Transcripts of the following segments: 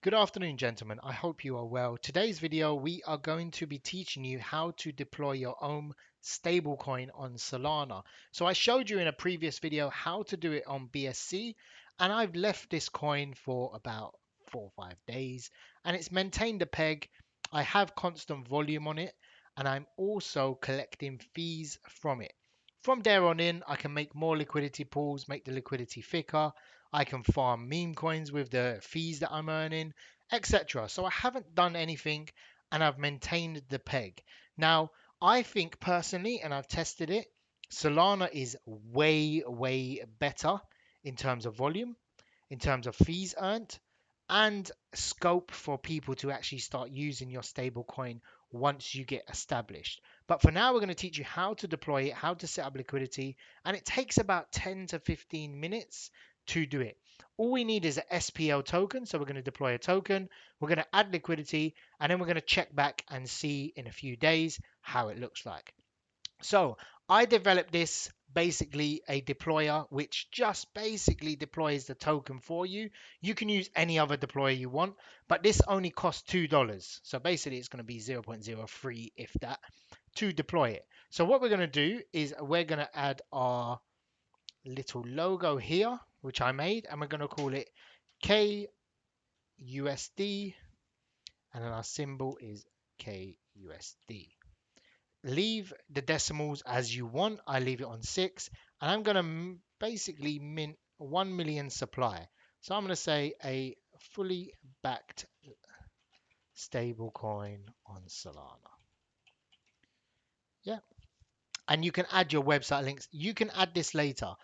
Good afternoon, gentlemen. I hope you are well. Today's video, we are going to be teaching you how to deploy your own stablecoin on Solana. So I showed you in a previous video how to do it on BSC, and I've left this coin for about 4 or 5 days, and it's maintained a peg. I have constant volume on it, and I'm also collecting fees from it. From there on in, I can make more liquidity pools, make the liquidity thicker. I can farm meme coins with the fees that I'm earning, etc. So I haven't done anything and I've maintained the peg. Now, I think personally, and I've tested it, Solana is way better in terms of volume, in terms of fees earned, and scope for people to actually start using your stable coin once you get established. But for now, we're going to teach you how to deploy it, how to set up liquidity, and it takes about 10 to 15 minutes to do it. All we need is an SPL token. So we're going to deploy a token, we're going to add liquidity, and then we're going to check back and see in a few days how it looks like. So I developed this basically a deployer which just basically deploys the token for you. You can use any other deployer you want, but this only costs $2. So basically it's going to be 0.03 if that to deploy it. So what we're going to do is we're going to add our little logo here, which I made, and we're going to call it KUSD, and then our symbol is KUSD. Leave the decimals as you want. I leave it on 6, and I'm going to basically mint 1 million supply. So I'm going to say a fully backed stable coin on Solana. Yeah. And you can add your website links. You can add this later.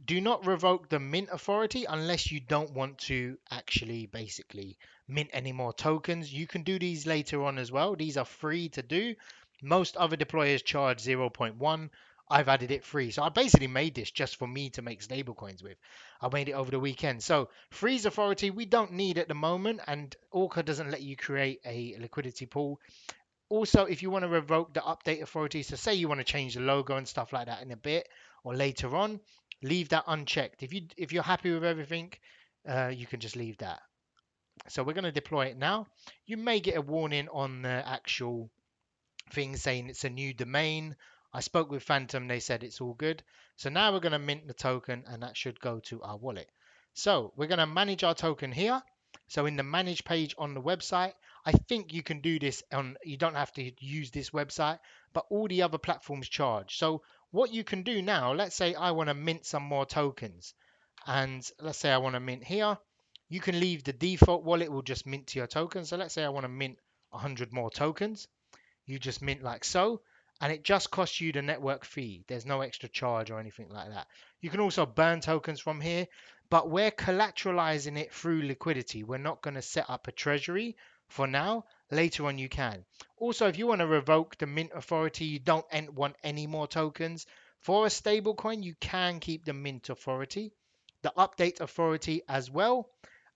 Do not revoke the mint authority unless you don't want to actually basically mint any more tokens. You can do these later on as well. These are free to do. Most other deployers charge 0.1. I've added it free. So I basically made this just for me to make stablecoins with. I made it over the weekend. So freeze authority, we don't need at the moment. And Orca doesn't let you create a liquidity pool. Also, if you want to revoke the update authority, so say you want to change the logo and stuff like that in a bit or later on, leave that unchecked. If you're happy with everything, you can just leave that. So we're going to deploy it now. You may get a warning on the actual thing saying it's a new domain. I spoke with Phantom, they said it's all good. So now we're going to mint the token and that should go to our wallet. So we're going to manage our token here. So in the manage page on the website, I think you can do this on, you don't have to use this website, but all the other platforms charge. So what you can do now, let's say I want to mint some more tokens, and let's say I want to mint here. You can leave the default wallet, will just mint to your token. So let's say I want to mint 100 more tokens. You just mint like so, and it just costs you the network fee. There's no extra charge or anything like that. You can also burn tokens from here, but we're collateralizing it through liquidity. We're not going to set up a treasury for now. Later on you can. Also, if you want to revoke the mint authority, you don't want any more tokens for a stable coin, you can keep the mint authority, the update authority as well.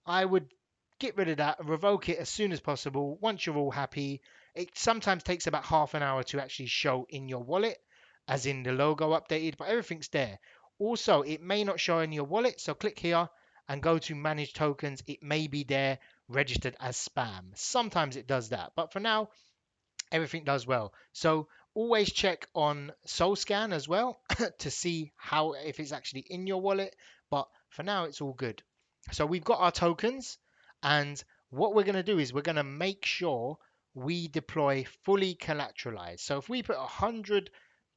I would get rid of that, revoke it as soon as possible. Once you're all happy, it sometimes takes about half an hour to actually show in your wallet, as in the logo updated, but everything's there. Also, it may not show in your wallet, so click here and go to manage tokens. It may be there registered as spam. Sometimes it does that, but for now, everything does well. So always check on SoulScan as well to see how if it's actually in your wallet. But for now, it's all good. So we've got our tokens, and what we're going to do is we're going to make sure we deploy fully collateralized. So if we put 100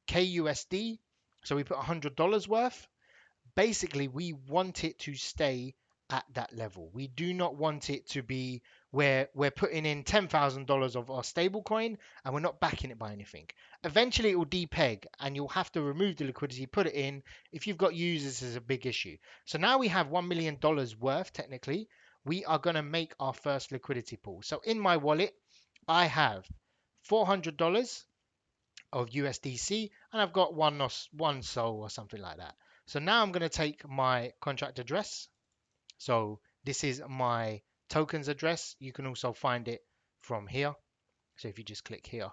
KUSD, so we put $100 worth, basically we want it to stay at that level. We do not want it to be where we're putting in $10,000 of our stable coin and we're not backing it by anything. Eventually it will depeg and you'll have to remove the liquidity, put it in. If you've got users, is a big issue. So now we have $1 million worth technically. We are going to make our first liquidity pool. So in my wallet, I have $400 of USDC, and I've got one SOL or something like that. So now I'm going to take my contract address. So this is my tokens address. You can also find it from here. So if you just click here,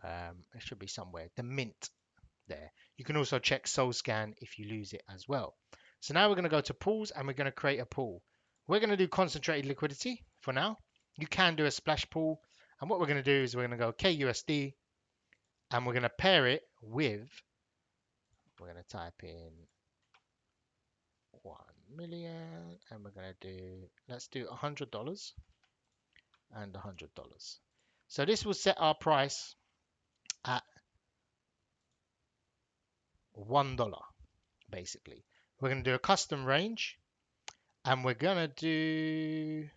it should be somewhere, the mint there. You can also check SoulScan if you lose it as well. So now we're going to go to pools and we're going to create a pool. We're going to do concentrated liquidity, for now. You can do a splash pool. And what we're going to do is we're going to go KUSD and we're going to pair it with, we're going to type in 1 million and we're going to do, let's do $100 and $100. So this will set our price at $1 basically. We're going to do a custom range and we're going to do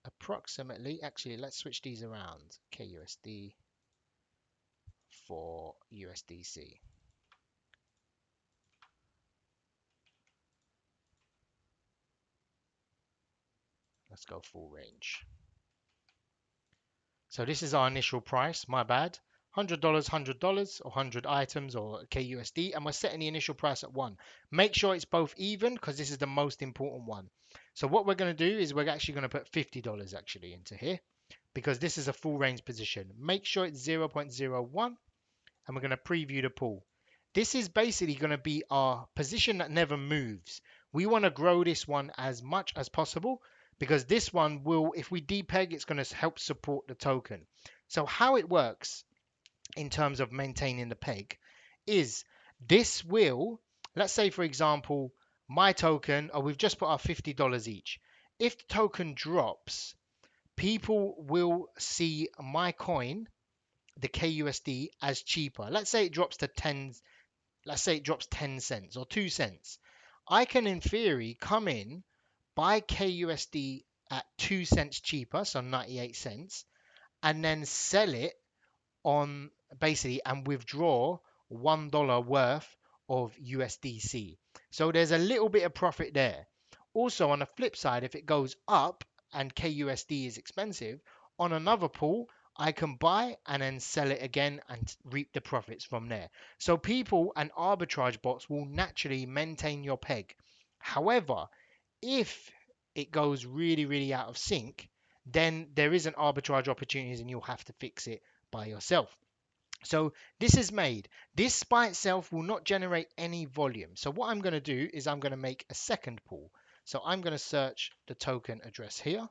approximately, actually, let's switch these around. KUSD for USDC. Let's go full range. So this is our initial price, my bad. $100, $100, or 100 items, or KUSD, and we're setting the initial price at 1. Make sure it's both even, because this is the most important one. So what we're going to do is we're actually going to put $50 actually into here, because this is a full range position. Make sure it's 0.01, and we're going to preview the pool. This is basically going to be our position that never moves. We want to grow this one as much as possible because this one will, if we depeg, it's going to help support the token. So how it works in terms of maintaining the peg is this will, let's say for example, my token, or we've just put our $50 each. If the token drops, people will see my coin, the KUSD, as cheaper. Let's say it drops to 10, let's say it drops 10 cents or 2 cents. I can in theory come in, buy KUSD at 2 cents cheaper, so 98 cents, and then sell it on basically and withdraw $1 worth of USDC. So there's a little bit of profit there. Also on the flip side, if it goes up and KUSD is expensive, on another pool, I can buy and then sell it again and reap the profits from there. So people and arbitrage bots will naturally maintain your peg. However, if it goes really, really out of sync, then there isn't arbitrage opportunities and you'll have to fix it by yourself. So this is made. This by itself will not generate any volume. So what I'm going to do is I'm going to make a second pool. So I'm going to search the token address here.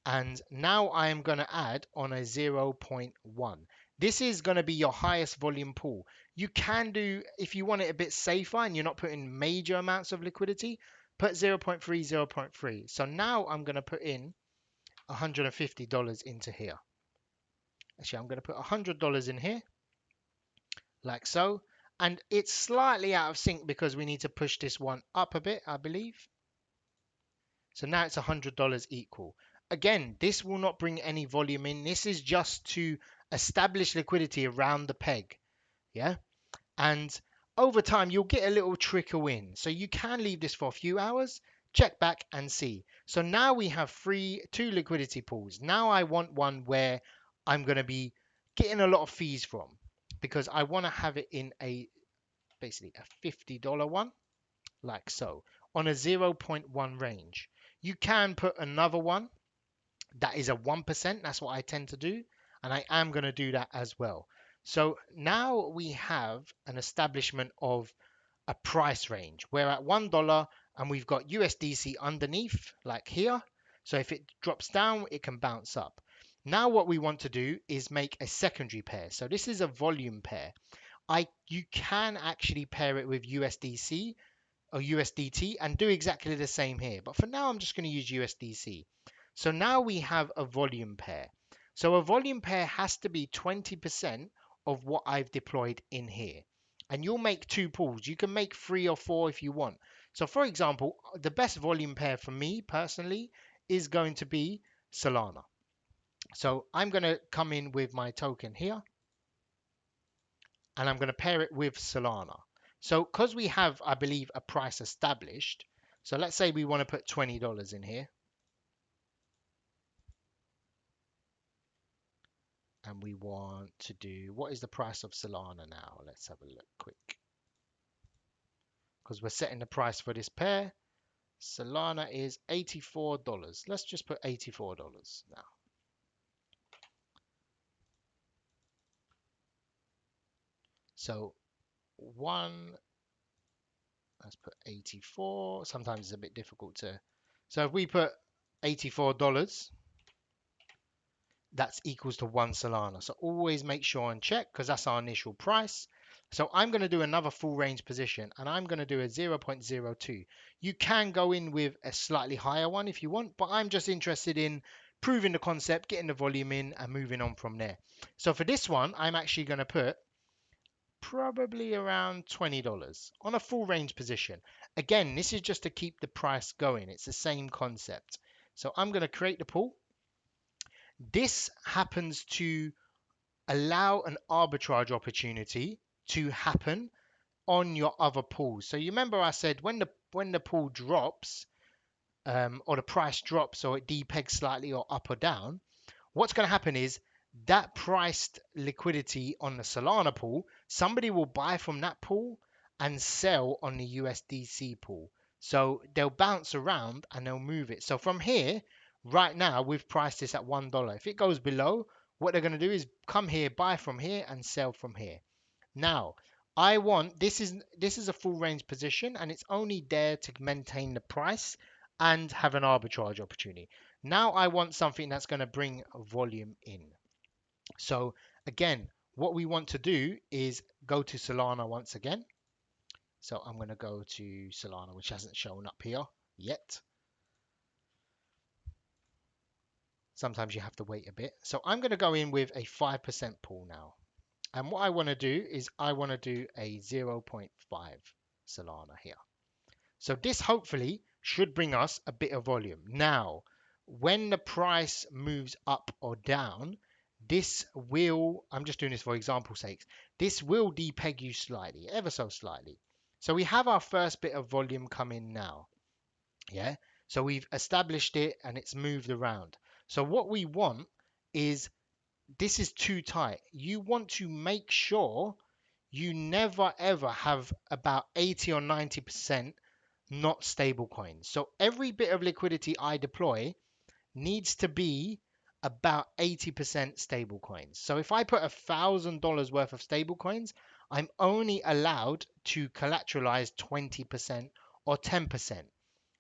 And now I am going to add on a 0.1. This is going to be your highest volume pool. You can do, if you want it a bit safer and you're not putting major amounts of liquidity, put 0.3, 0.3. So now I'm going to put in $150 into here. Actually, I'm going to put $100 in here, like so. And it's slightly out of sync because we need to push this one up a bit, I believe. So now it's $100 equal. Again, this will not bring any volume in. This is just to establish liquidity around the peg. Yeah. And over time, you'll get a little trickle in. So you can leave this for a few hours, check back and see. So now we have two liquidity pools. Now I want one where I'm going to be getting a lot of fees from because I want to have it in a basically a $50 one, like so, on a 0.1 range. You can put another one that is a 1%. That's what I tend to do. And I am going to do that as well. So now we have an establishment of a price range. We're at $1 and we've got USDC underneath, like here. So if it drops down, it can bounce up. Now what we want to do is make a secondary pair. So this is a volume pair. You can actually pair it with USDC or USDT and do exactly the same here. But for now, I'm just going to use USDC. So now we have a volume pair. So a volume pair has to be 20% of what I've deployed in here. And you'll make two pools. You can make 3 or 4 if you want. So for example, the best volume pair for me personally is going to be Solana. So I'm going to come in with my token here and I'm going to pair it with Solana. So because we have, I believe, a price established, so let's say we want to put $20 in here. And we want to do, what is the price of Solana now? Let's have a look quick. Because we're setting the price for this pair. Solana is $84. Let's just put $84 now. So let's put 84. Sometimes it's a bit difficult to, so if we put $84. That's equals to 1 Solana. So always make sure and check because that's our initial price. So I'm going to do another full range position and I'm going to do a 0.02. You can go in with a slightly higher one if you want, but I'm just interested in proving the concept, getting the volume in and moving on from there. So for this one, I'm actually going to put probably around $20 on a full range position. Again, this is just to keep the price going. It's the same concept. So I'm going to create the pool. This happens to allow an arbitrage opportunity to happen on your other pools. So you remember I said when the pool drops, or the price drops or it depegs slightly or up or down, what's going to happen is that priced liquidity on the Solana pool, somebody will buy from that pool and sell on the USDC pool. So they'll bounce around and they'll move it. So from here, right now, we've priced this at $1. If it goes below, what they're going to do is come here, buy from here and sell from here. Now, I want this is a full range position and it's only there to maintain the price and have an arbitrage opportunity. Now I want something that's going to bring volume in. So again, what we want to do is go to Solana once again. So I'm going to go to Solana, which hasn't shown up here yet. Sometimes you have to wait a bit. So I'm going to go in with a 5% pool now. And what I want to do is I want to do a 0.5 Solana here. So this hopefully should bring us a bit of volume. Now, when the price moves up or down, this will, I'm just doing this for example sakes, this will depeg you slightly, ever so slightly. So we have our first bit of volume coming now. Yeah. So we've established it and it's moved around. So what we want is, this is too tight. You want to make sure you never ever have about 80 or 90% not stable coins. So every bit of liquidity I deploy needs to be about 80% stable coins. So if I put $1,000 worth of stable coins, I'm only allowed to collateralize 20% or 10%.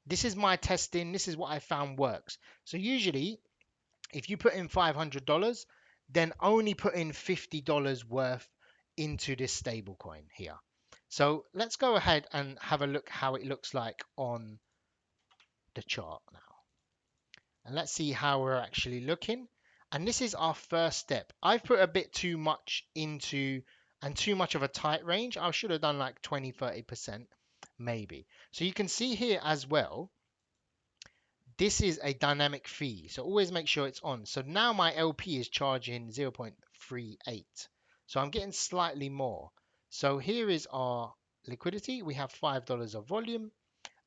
This is my testing. This is what I found works. So usually if you put in $500, then only put in $50 worth into this stable coin here. So let's go ahead and have a look how it looks like on the chart now. And let's see how we're actually looking. And this is our first step. I've put a bit too much into and too much of a tight range. I should have done like 20, 30% maybe. So you can see here as well, this is a dynamic fee. So always make sure it's on. So now my LP is charging 0.38. So I'm getting slightly more. So here is our liquidity. We have $5 of volume.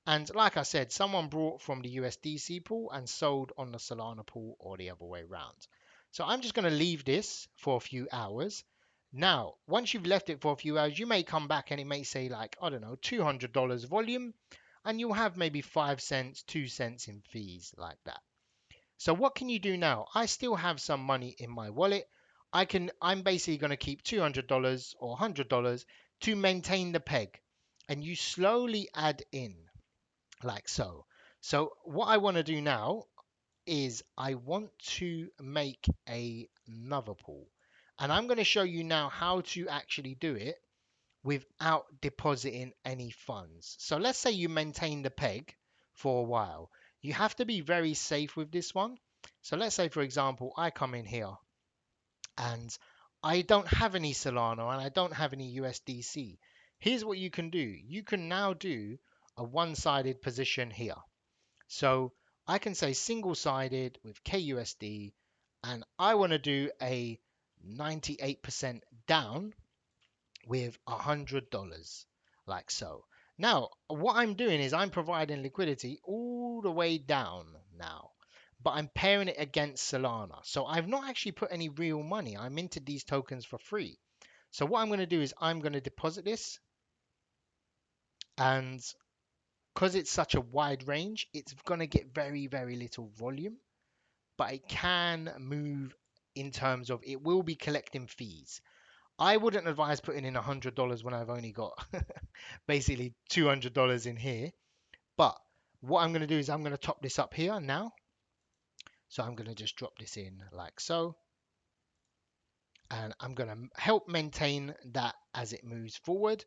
And like I said, someone brought from the USDC pool and sold on the Solana pool or the other way around. So I'm just going to leave this for a few hours. Now, once you've left it for a few hours, you may come back and it may say like, I don't know, $200 volume, and you'll have maybe 5 cents, 2 cents in fees like that. So what can you do now? I still have some money in my wallet. I'm basically going to keep $200 or $100 to maintain the peg. And you slowly add in like so. So what I want to do now is I want to make another pool. And I'm going to show you now how to actually do it without depositing any funds. So let's say you maintain the peg for a while. You have to be very safe with this one. So let's say, for example, I come in here and I don't have any Solana and I don't have any USDC. Here's what you can do. You can now do a one-sided position here. So I can say single-sided with KUSD and I want to do a 98% down with $100 like so. Now, what I'm doing is I'm providing liquidity all the way down now, but I'm pairing it against Solana. So I've not actually put any real money. I minted these tokens for free. So what I'm going to do is I'm going to deposit this, and because it's such a wide range, it's going to get very, very little volume, but it can move in terms of it will be collecting fees. I wouldn't advise putting in $100 when I've only got basically $200 in here. But what I'm going to do is I'm going to top this up here now. So I'm going to just drop this in like so, and I'm going to help maintain that as it moves forward.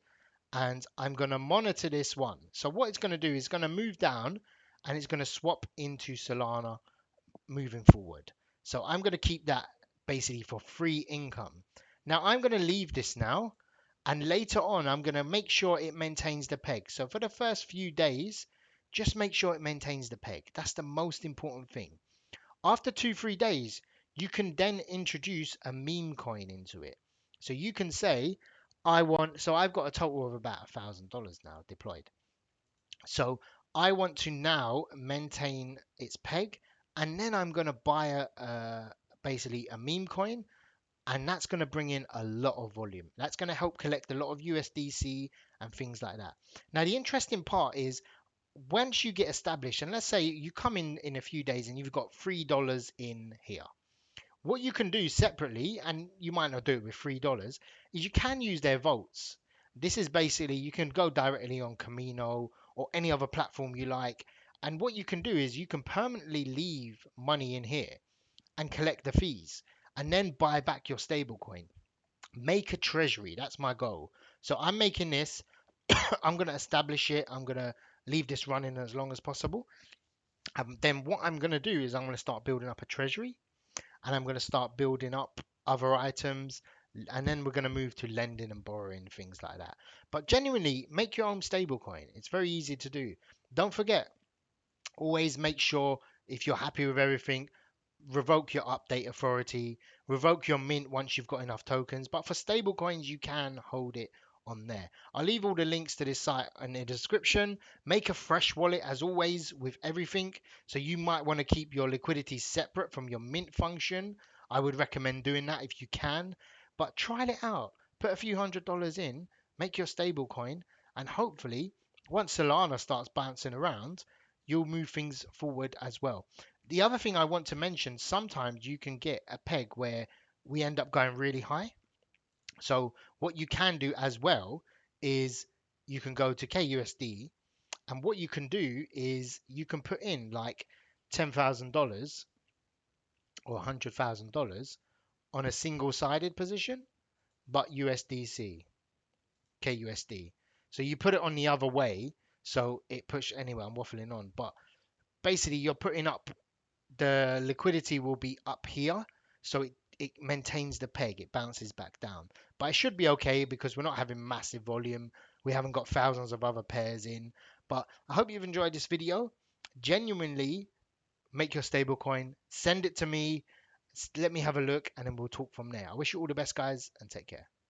And I'm going to monitor this one. So what it's going to do is going to move down and it's going to swap into Solana moving forward. So I'm going to keep that basically for free income. Now I'm going to leave this now, and later on I'm going to make sure it maintains the peg. So for the first few days, just make sure it maintains the peg. That's the most important thing. After 2-3 days, you can then introduce a meme coin into it. So you can say, so I've got a total of about $1,000 now deployed. So I want to now maintain its peg, and then I'm going to buy basically a meme coin, and that's going to bring in a lot of volume. That's going to help collect a lot of USDC and things like that. Now, the interesting part is once you get established, and let's say you come in a few days and you've got $3 in here. What you can do separately, and you might not do it with $3, is you can use their vaults. This is basically, you can go directly on Camino or any other platform you like. And what you can do is you can permanently leave money in here and collect the fees and then buy back your stablecoin. Make a treasury. That's my goal. So I'm making this. I'm going to establish it. I'm going to leave this running as long as possible. Then what I'm going to do is I'm going to start building up a treasury, and I'm going to start building up other items, and then we're going to move to lending and borrowing, things like that. But genuinely, make your own stablecoin. It's very easy to do. Don't forget, always make sure if you're happy with everything, revoke your update authority, revoke your mint once you've got enough tokens. But for stable coins, you can hold it on there. I'll leave all the links to this site in the description. Make a fresh wallet as always with everything. So you might want to keep your liquidity separate from your mint function. I would recommend doing that if you can. But try it out. Put a few $100s in, make your stable coin, and hopefully once Solana starts bouncing around, you'll move things forward as well. The other thing I want to mention, sometimes you can get a peg where we end up going really high. So what you can do as well is you can go to KUSD, and what you can do is you can put in like $10,000 or $100,000 on a single sided position, but USDC, KUSD. So you put it on the other way. So it push anyway, I'm waffling on, but basically you're putting up the liquidity will be up here, so it maintains the peg, it bounces back down. But it should be okay because we're not having massive volume. We haven't got thousands of other pairs in. But I hope you've enjoyed this video. Genuinely make your stablecoin, send it to me, let me have a look, and then we'll talk from there. I wish you all the best, guys, and take care.